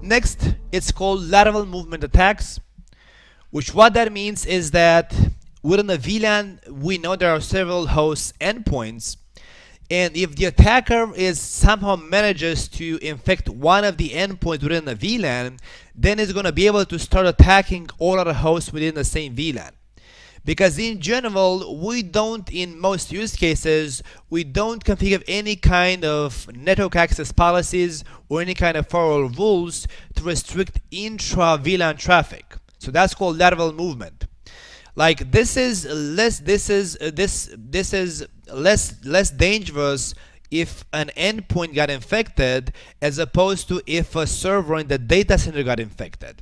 Next, it's called lateral movement attacks, which what that means is that within a VLAN, we know there are several host endpoints, and if the attacker is somehow manages to infect one of the endpoints within the VLAN, then it's going to be able to start attacking all other hosts within the same VLAN. Because in general, we don't, in most use cases, we don't configure any kind of network access policies or any kind of firewall rules to restrict intra-VLAN traffic. So that's called lateral movement. Like this is less dangerous if an endpoint got infected as opposed to if a server in the data center got infected.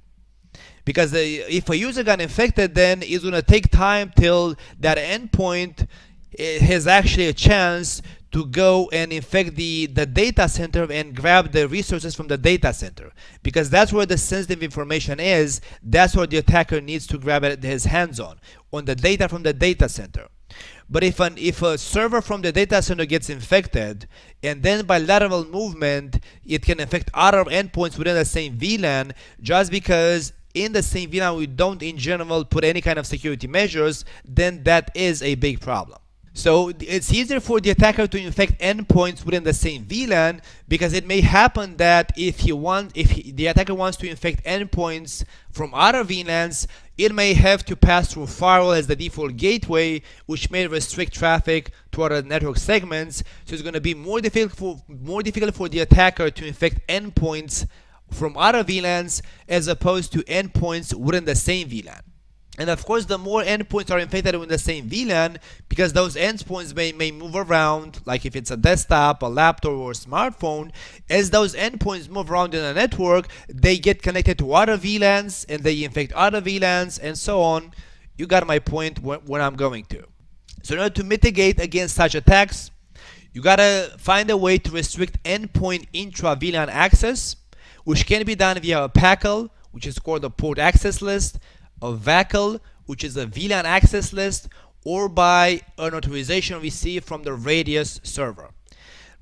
Because if a user got infected, then it's going to take time till that endpoint has actually a chance to go and infect the data center and grab the resources from the data center. Because that's where the sensitive information is. That's what the attacker needs to grab his hands on the data from the data center. But if a server from the data center gets infected, and then by lateral movement, it can infect other endpoints within the same VLAN, just because in the same VLAN we don't in general put any kind of security measures, then that is a big problem. So it's easier for the attacker to infect endpoints within the same VLAN, because it may happen that if the attacker wants to infect endpoints from other VLANs, it may have to pass through firewall as the default gateway, which may restrict traffic to other network segments. So it's going to be more difficult for the attacker to infect endpoints from other VLANs as opposed to endpoints within the same VLAN. And of course, the more endpoints are infected within the same VLAN, because those endpoints may move around, like if it's a desktop, a laptop, or a smartphone, as those endpoints move around in the network, they get connected to other VLANs, and they infect other VLANs, and so on. You got my point where I'm going to. So in order to mitigate against such attacks, you gotta find a way to restrict endpoint intra-VLAN access, which can be done via a PACL, which is called a port access list, a VACL, which is a VLAN access list, or by an authorization received from the Radius server.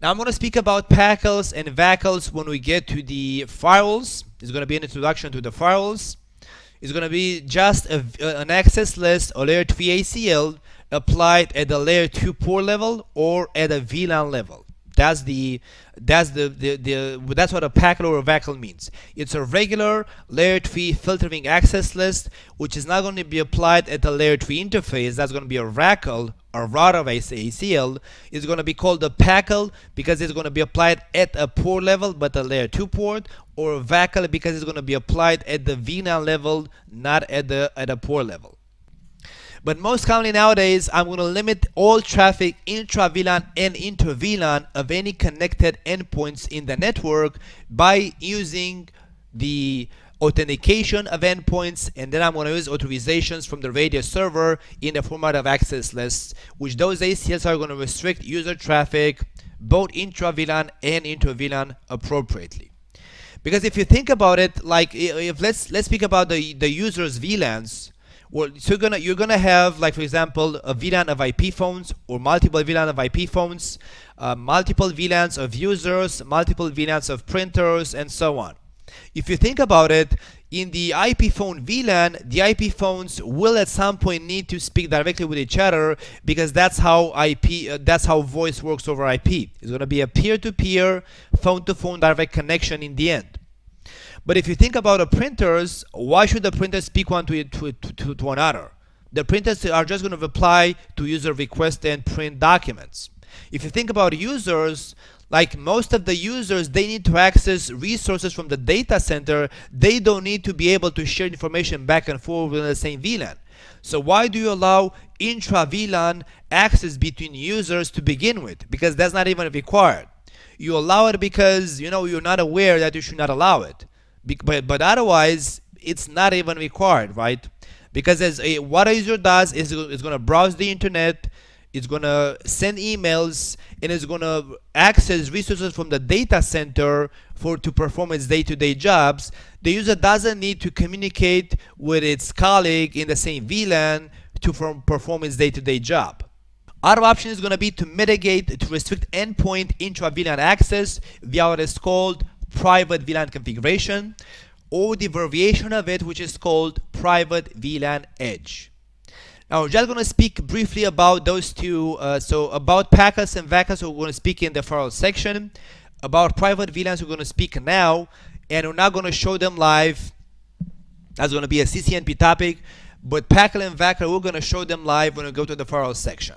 Now I'm going to speak about PACLs and VACLs when we get to the firewalls. It's going to be an introduction to the firewalls. It's going to be just an access list, a layer 3 ACL applied at the layer 2 port level or at a VLAN level. That's what a PACL or a VACL means. It's a regular layer 3 filtering access list, which is not going to be applied at the layer 3 interface. That's going to be a VACL, or router ACL. It's going to be called a PACL because it's going to be applied at a port level, but a layer 2 port, or a VACL because it's going to be applied at the VLAN level, not at a port level. But most commonly nowadays, I'm going to limit all traffic intra-VLAN and inter-VLAN of any connected endpoints in the network by using the authentication of endpoints, and then I'm going to use authorizations from the Radius server in the format of access lists, which those ACLs are going to restrict user traffic both intra-VLAN and inter-VLAN appropriately. Because if you think about it, like if let's speak about the user's VLANs. Well, so you're gonna have, like, for example, a VLAN of IP phones, or multiple VLAN of IP phones, multiple VLANs of users, multiple VLANs of printers, and so on. If you think about it, in the IP phone VLAN, the IP phones will at some point need to speak directly with each other, because that's how voice works over IP. It's gonna be a peer-to-peer, phone-to-phone direct connection in the end. But if you think about the printers, why should the printers speak one to another? The printers are just going to reply to user requests and print documents. If you think about users, like most of the users, they need to access resources from the data center. They don't need to be able to share information back and forth within the same VLAN. So why do you allow intra-VLAN access between users to begin with? Because that's not even required. You allow it because you're not aware that you should not allow it. But otherwise, it's not even required, right? Because what a user does is it's going to browse the internet, it's going to send emails, and it's going to access resources from the data center to perform its day-to-day jobs. The user doesn't need to communicate with its colleague in the same VLAN to perform its day-to-day job. Other option is going to be to mitigate, to restrict endpoint intra-VLAN access via what is called private VLAN configuration, or the variation of it which is called private VLAN edge. Now we're just going to speak briefly about those two. So about packets and VACAs we're going to speak in the referral section. About private VLANs we're going to speak now, and we're not going to show them live. That's going to be a CCNP topic. But packet and VACA we're going to show them live when we go to the referral section.